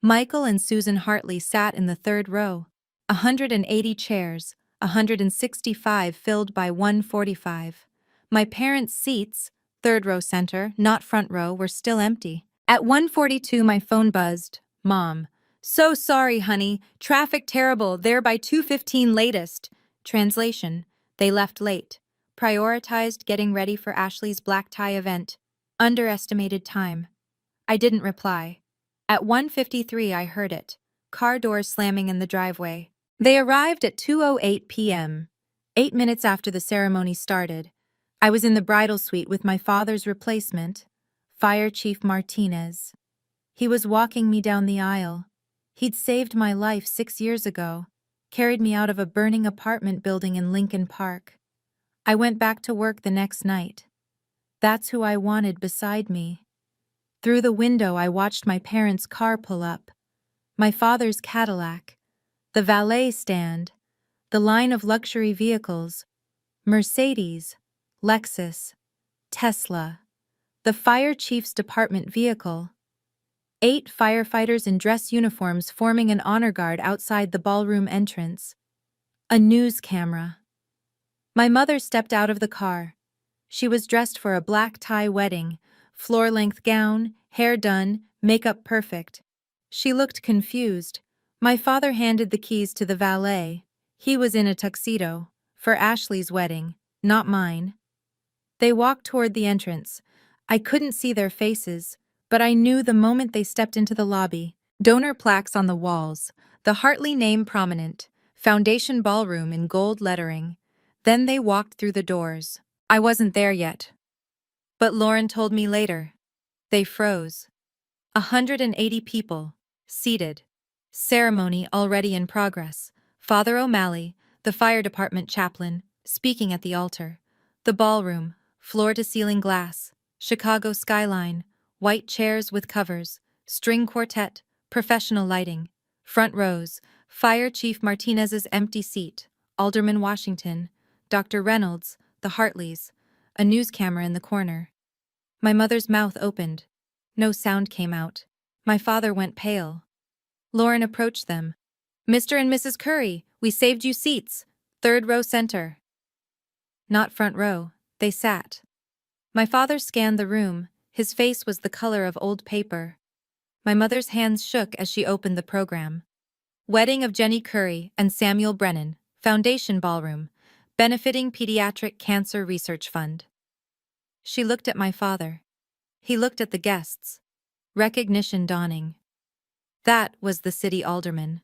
Michael and Susan Hartley sat in the third row. 180 chairs, 165 filled by 145. My parents' seats, third row center, not front row, were still empty. At 1:42 my phone buzzed. Mom. So sorry, honey. Traffic terrible, there by 2:15 latest. Translation. They left late. Prioritized getting ready for Ashley's black tie event. Underestimated time. I didn't reply. At 1:53 I heard it. Car doors slamming in the driveway. They arrived at 2:08 p.m., 8 minutes after the ceremony started. I was in the bridal suite with my father's replacement, Fire Chief Martinez. He was walking me down the aisle. He'd saved my life 6 years ago, carried me out of a burning apartment building in Lincoln Park. I went back to work the next night. That's who I wanted beside me. Through the window I watched my parents' car pull up. My father's Cadillac, the valet stand, the line of luxury vehicles, Mercedes, Lexus, Tesla, the fire chief's department vehicle. 8 firefighters in dress uniforms forming an honor guard outside the ballroom entrance. A news camera. My mother stepped out of the car. She was dressed for a black tie wedding, floor-length gown, hair done, makeup perfect. She looked confused. My father handed the keys to the valet. He was in a tuxedo, for Ashley's wedding, not mine. They walked toward the entrance. I couldn't see their faces, but I knew the moment they stepped into the lobby. Donor plaques on the walls, the Hartley name prominent, foundation ballroom in gold lettering. Then they walked through the doors. I wasn't there yet. But Lauren told me later. They froze. 180 people, seated. Ceremony already in progress. Father O'Malley, the fire department chaplain, speaking at the altar. The ballroom, floor-to-ceiling glass, Chicago skyline, white chairs with covers, string quartet, professional lighting. Front rows, Fire Chief Martinez's empty seat, Alderman Washington, Dr. Reynolds, the Hartleys, a news camera in the corner. My mother's mouth opened. No sound came out. My father went pale. Lauren approached them. Mr. and Mrs. Curry, we saved you seats. Third row center. Not front row. They sat. My father scanned the room. His face was the color of old paper. My mother's hands shook as she opened the program. Wedding of Jenny Curry and Samuel Brennan, Foundation Ballroom, benefiting Pediatric Cancer Research Fund. She looked at my father. He looked at the guests. Recognition dawning. That was the city alderman.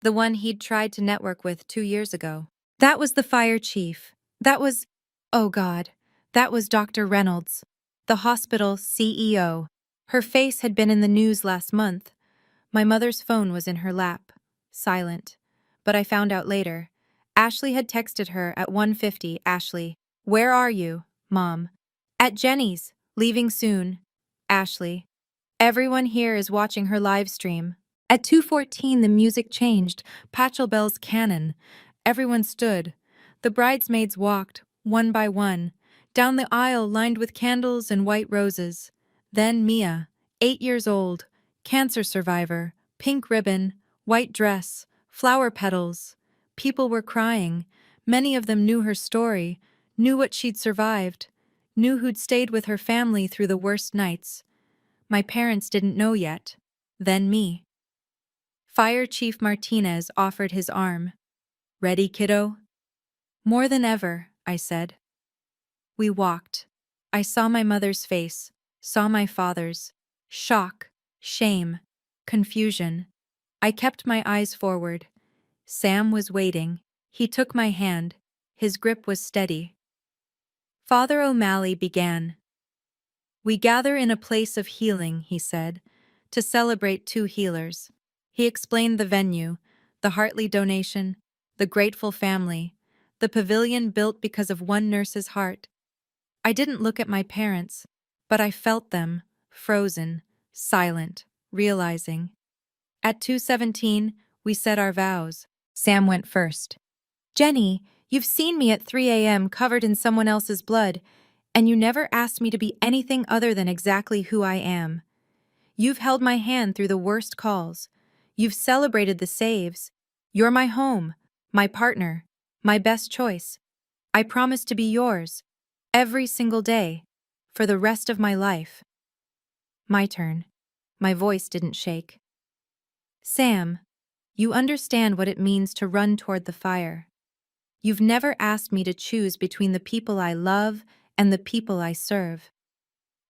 The one he'd tried to network with 2 years ago. That was the fire chief. That was, oh God, that was Dr. Reynolds, the hospital CEO. Her face had been in the news last month. My mother's phone was in her lap, silent. But I found out later. Ashley had texted her at 1:50. Ashley, where are you, Mom? At Jenny's, leaving soon. Ashley, everyone here is watching her live stream. At 2:14 the music changed, Pachelbel's canon. Everyone stood. The bridesmaids walked, one by one, down the aisle lined with candles and white roses. Then Mia, 8 years old, cancer survivor, pink ribbon, white dress, flower petals. People were crying. Many of them knew her story, knew what she'd survived, knew who'd stayed with her family through the worst nights. My parents didn't know yet. Then me. Fire Chief Martinez offered his arm. Ready, kiddo? More than ever, I said. We walked. I saw my mother's face, saw my father's. Shock, shame, confusion. I kept my eyes forward. Sam was waiting. He took my hand. His grip was steady. Father O'Malley began. We gather in a place of healing, he said, to celebrate two healers. He explained the venue, the Hartley donation, the grateful family, the pavilion built because of one nurse's heart. I didn't look at my parents, but I felt them, frozen, silent, realizing. At 2:17, we said our vows. Sam went first. Jenny, you've seen me at 3 a.m. covered in someone else's blood, and you never asked me to be anything other than exactly who I am. You've held my hand through the worst calls. You've celebrated the saves. You're my home, my partner, my best choice. I promise to be yours, every single day, for the rest of my life. My turn. My voice didn't shake. Sam, you understand what it means to run toward the fire. You've never asked me to choose between the people I love and the people I serve.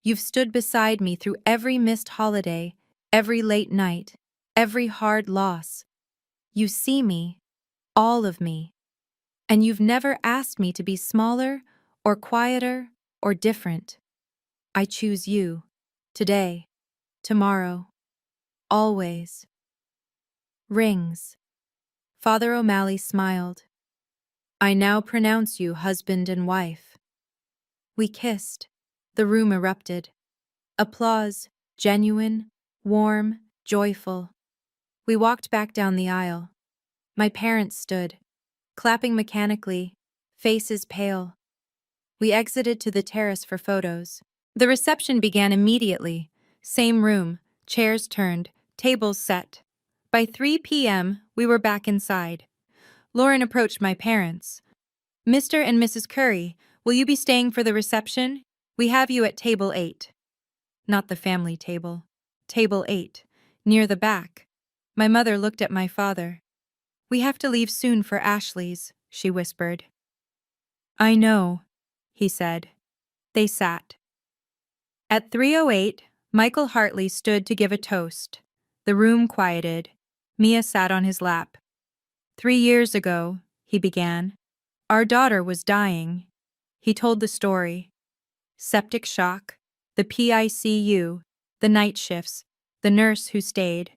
You've stood beside me through every missed holiday, every late night, every hard loss. You see me, all of me. And you've never asked me to be smaller, or quieter, or different. I choose you, today, tomorrow, always. Rings. Father O'Malley smiled. I now pronounce you husband and wife. We kissed. The room erupted. Applause, genuine, warm, joyful. We walked back down the aisle. My parents stood, clapping mechanically, faces pale. We exited to the terrace for photos. The reception began immediately. Same room, chairs turned, tables set. By 3 p.m., we were back inside. Lauren approached my parents. Mr. and Mrs. Curry, will you be staying for the reception? We have you at table 8. Not the family table. Table 8, near the back. My mother looked at my father. We have to leave soon for Ashley's, she whispered. I know, he said. They sat. At 3:08, Michael Hartley stood to give a toast. The room quieted. Mia sat on his lap. 3 years ago, he began, our daughter was dying. He told the story. Septic shock, the PICU, the night shifts, the nurse who stayed.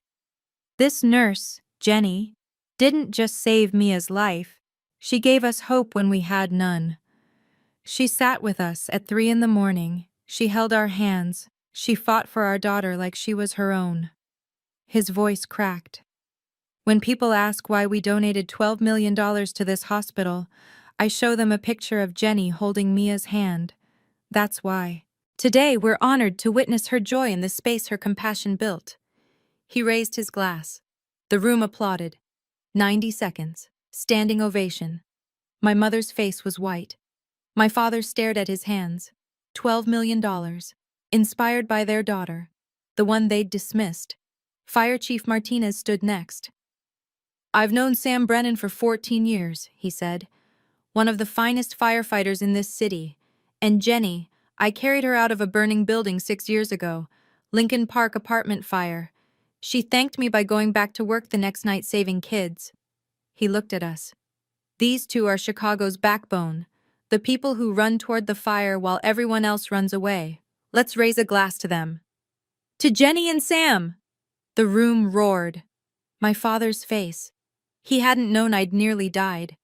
This nurse, Jenny, didn't just save Mia's life, she gave us hope when we had none. She sat with us at 3 in the morning, she held our hands, she fought for our daughter like she was her own. His voice cracked. When people ask why we donated $12 million to this hospital, I show them a picture of Jenny holding Mia's hand. That's why. Today we're honored to witness her joy in the space her compassion built. He raised his glass. The room applauded. 90 seconds. Standing ovation. My mother's face was white. My father stared at his hands. $12 million. Inspired by their daughter. The one they'd dismissed. Fire Chief Martinez stood next. I've known Sam Brennan for 14 years, he said. One of the finest firefighters in this city. And Jenny, I carried her out of a burning building 6 years ago. Lincoln Park apartment fire. She thanked me by going back to work the next night saving kids. He looked at us. These two are Chicago's backbone. The people who run toward the fire while everyone else runs away. Let's raise a glass to them. To Jenny and Sam! The room roared. My father's face. He hadn't known I'd nearly died.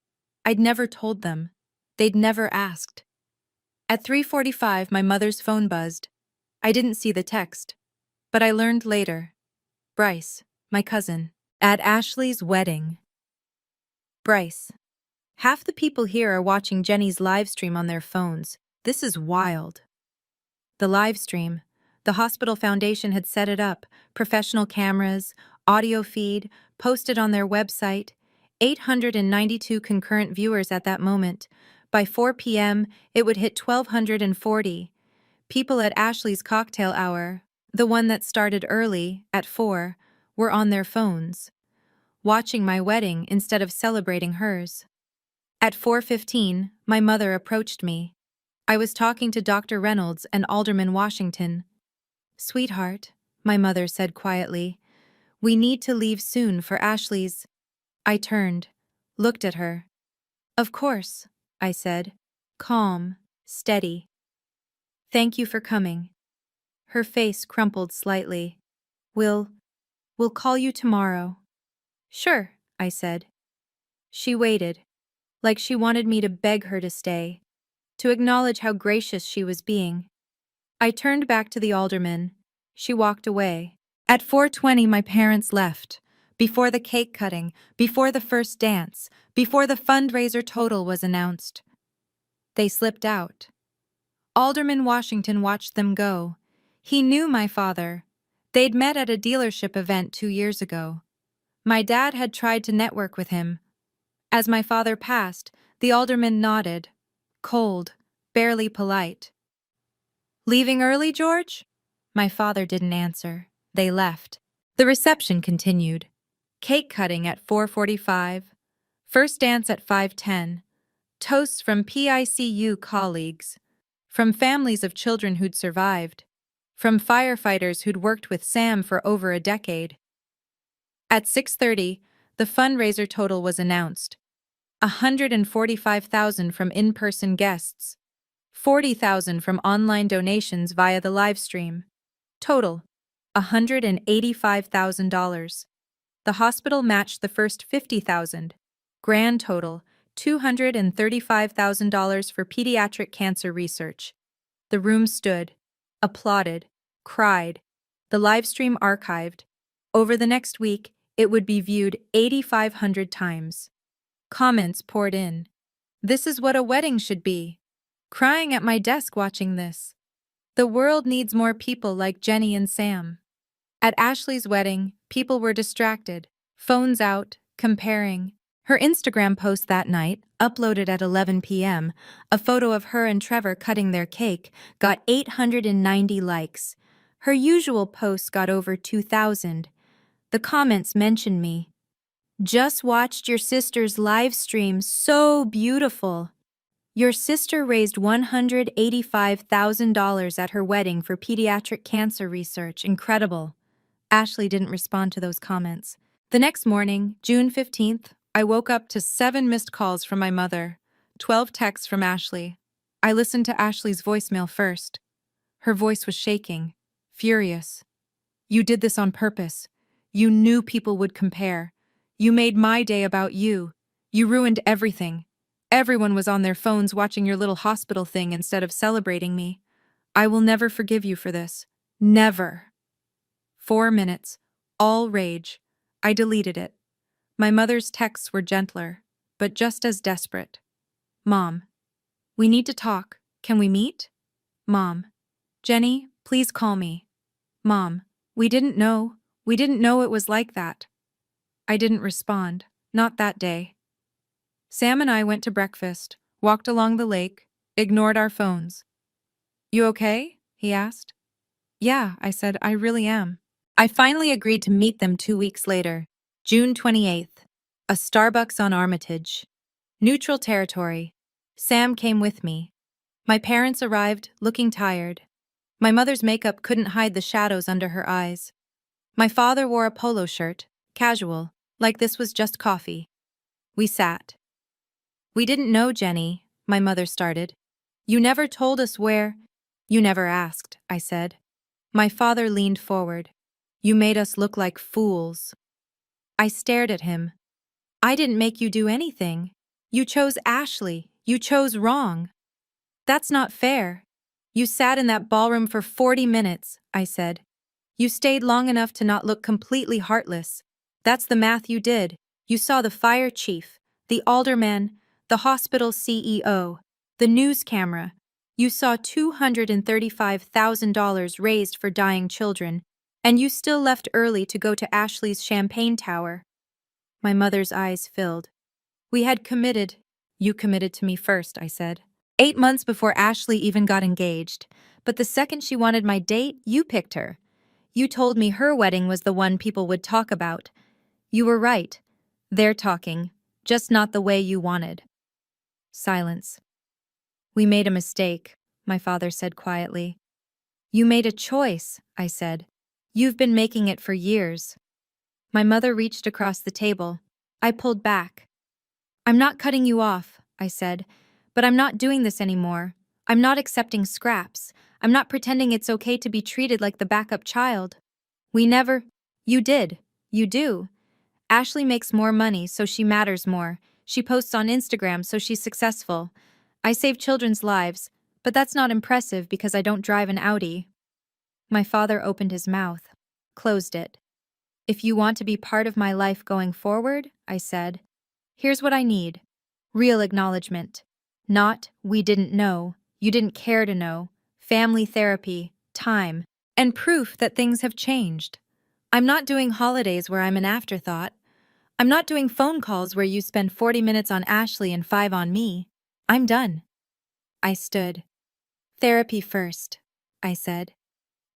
I'd never told them. They'd never asked. At 3:45, my mother's phone buzzed. I didn't see the text, but I learned later. Bryce, my cousin, at Ashley's wedding. Bryce. Half the people here are watching Jenny's live stream on their phones. This is wild. The live stream. The hospital foundation had set it up, professional cameras, audio feed, posted on their website, 892 concurrent viewers at that moment. By 4 p.m., it would hit 1,240. People at Ashley's cocktail hour, the one that started early, at 4, were on their phones, watching my wedding instead of celebrating hers. At 4:15, my mother approached me. I was talking to Dr. Reynolds and Alderman Washington. Sweetheart, my mother said quietly, we need to leave soon for Ashley's. I turned, looked at her. Of course, I said, calm, steady. Thank you for coming. Her face crumpled slightly. We'll call you tomorrow. Sure, I said. She waited, like she wanted me to beg her to stay, to acknowledge how gracious she was being. I turned back to the alderman. She walked away. At 4:20 my parents left. Before the cake cutting, before the first dance, before the fundraiser total was announced. They slipped out. Alderman Washington watched them go. He knew my father. They'd met at a dealership event 2 years ago. My dad had tried to network with him. As my father passed, the alderman nodded. Cold, barely polite. Leaving early, George? My father didn't answer. They left. The reception continued. Cake cutting at 4:45. First dance at 5:10. Toasts from PICU colleagues. From families of children who'd survived. From firefighters who'd worked with Sam for over a decade. At 6:30, the fundraiser total was announced. 145,000 from in-person guests. 40,000 from online donations via the live stream. Total, $185,000. The hospital matched the first 50,000. Grand total, $235,000 for pediatric cancer research. The room stood, applauded, cried. The live stream archived. Over the next week, it would be viewed 8,500 times. Comments poured in. This is what a wedding should be. Crying at my desk watching this. The world needs more people like Jenny and Sam. At Ashley's wedding, people were distracted, phones out, comparing. Her Instagram post that night, uploaded at 11 p.m., a photo of her and Trevor cutting their cake, got 890 likes. Her usual post got over 2,000. The comments mentioned me. Just watched your sister's live stream, so beautiful. Your sister raised $185,000 at her wedding for pediatric cancer research, incredible. Ashley didn't respond to those comments. The next morning, June 15th, I woke up to 7 missed calls from my mother, 12 texts from Ashley. I listened to Ashley's voicemail first. Her voice was shaking, furious. You did this on purpose. You knew people would compare. You made my day about you. You ruined everything. Everyone was on their phones watching your little hospital thing instead of celebrating me. I will never forgive you for this. Never. 4 minutes. All rage. I deleted it. My mother's texts were gentler, but just as desperate. Mom. We need to talk. Can we meet? Mom. Jenny, please call me. Mom. We didn't know. We didn't know it was like that. I didn't respond. Not that day. Sam and I went to breakfast, walked along the lake, ignored our phones. You okay? He asked. Yeah, I said, I really am. I finally agreed to meet them 2 weeks later, June 28th, a Starbucks on Armitage. Neutral territory. Sam came with me. My parents arrived, looking tired. My mother's makeup couldn't hide the shadows under her eyes. My father wore a polo shirt, casual, like this was just coffee. We sat. We didn't know, Jenny, my mother started. You never told us where. You never asked, I said. My father leaned forward. You made us look like fools. I stared at him. I didn't make you do anything. You chose Ashley. You chose wrong. That's not fair. You sat in that ballroom for 40 minutes, I said. You stayed long enough to not look completely heartless. That's the math you did. You saw the fire chief, the alderman, the hospital CEO, the news camera. You saw $235,000 raised for dying children, and you still left early to go to Ashley's champagne tower. My mother's eyes filled. We had committed. You committed to me first, I said. 8 months before Ashley even got engaged. But the second she wanted my date, you picked her. You told me her wedding was the one people would talk about. You were right. They're talking, just not the way you wanted. Silence. We made a mistake, my father said quietly. You made a choice, I said. You've been making it for years. My mother reached across the table. I pulled back. I'm not cutting you off, I said, but I'm not doing this anymore. I'm not accepting scraps. I'm not pretending it's okay to be treated like the backup child. We never. You did. You do. Ashley makes more money, so she matters more. She posts on Instagram, so she's successful. I save children's lives, but that's not impressive because I don't drive an Audi. My father opened his mouth, closed it. If you want to be part of my life going forward, I said, here's what I need. Real acknowledgement. Not, we didn't know, you didn't care to know, family therapy, time, and proof that things have changed. I'm not doing holidays where I'm an afterthought. I'm not doing phone calls where you spend 40 minutes on Ashley and 5 on me. I'm done. I stood. Therapy first, I said.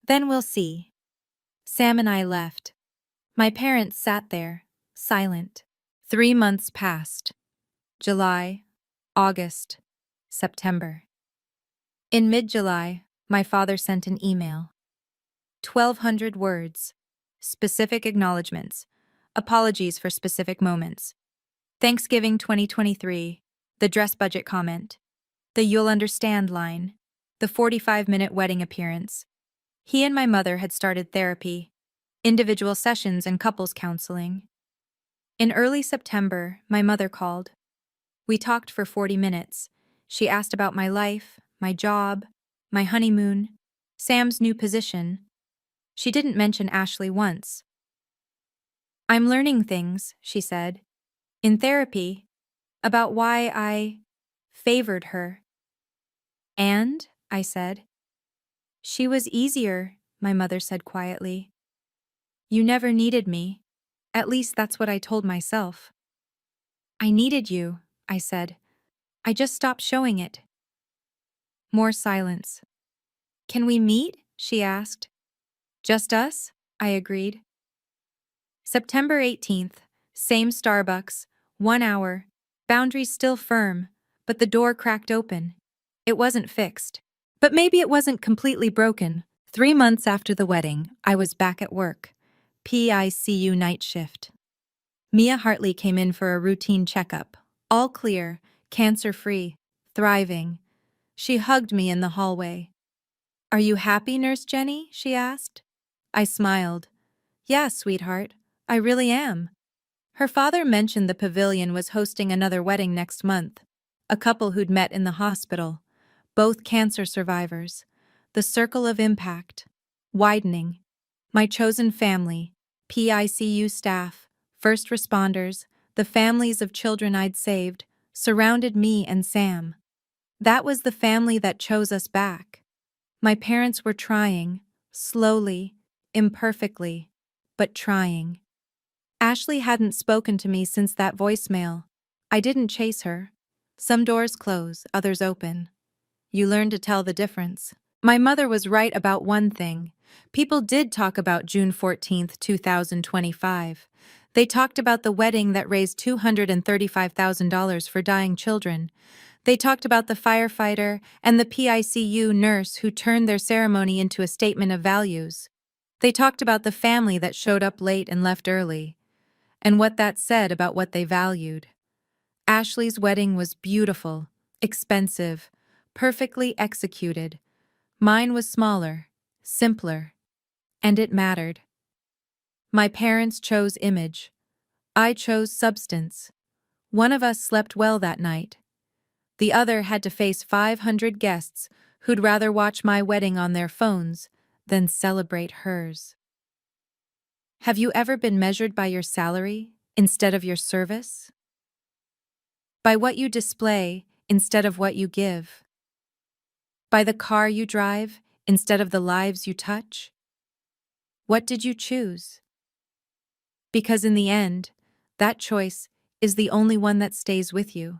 Then we'll see. Sam and I left. My parents sat there, silent. 3 months passed. July, August, September. In mid-July, my father sent an email. 1,200 words. Specific acknowledgements. Apologies for specific moments. Thanksgiving 2023. The dress budget comment. The you'll understand line. The 45-minute wedding appearance. He and my mother had started therapy, individual sessions and couples counseling. In early September, my mother called. We talked for 40 minutes. She asked about my life, my job, my honeymoon, Sam's new position. She didn't mention Ashley once. I'm learning things, she said, in therapy, about why I favored her. And, I said. She was easier, my mother said quietly. You never needed me. At least that's what I told myself. I needed you, I said. I just stopped showing it. More silence. Can we meet? She asked. Just us? I agreed. September 18th, same Starbucks, 1 hour, boundaries still firm, but the door cracked open. It wasn't fixed. But maybe it wasn't completely broken. 3 months after the wedding, I was back at work. PICU night shift. Mia Hartley came in for a routine checkup. All clear, cancer-free, thriving. She hugged me in the hallway. Are you happy, Nurse Jenny? She asked. I smiled. Yeah, sweetheart, I really am. Her father mentioned the pavilion was hosting another wedding next month. A couple who'd met in the hospital. Both cancer survivors. The circle of impact. Widening. My chosen family, PICU staff, first responders, the families of children I'd saved, surrounded me and Sam. That was the family that chose us back. My parents were trying, slowly, imperfectly, but trying. Ashley hadn't spoken to me since that voicemail. I didn't chase her. Some doors close, others open. You learn to tell the difference. My mother was right about one thing. People did talk about June 14th, 2025. They talked about the wedding that raised $235,000 for dying children. They talked about the firefighter and the PICU nurse who turned their ceremony into a statement of values. They talked about the family that showed up late and left early, and what that said about what they valued. Ashley's wedding was beautiful, expensive, perfectly executed. Mine was smaller, simpler, and it mattered. My parents chose image. I chose substance. One of us slept well that night. The other had to face 500 guests who'd rather watch my wedding on their phones than celebrate hers. Have you ever been measured by your salary instead of your service? By what you display instead of what you give? By the car you drive instead of the lives you touch? What did you choose? Because in the end, that choice is the only one that stays with you.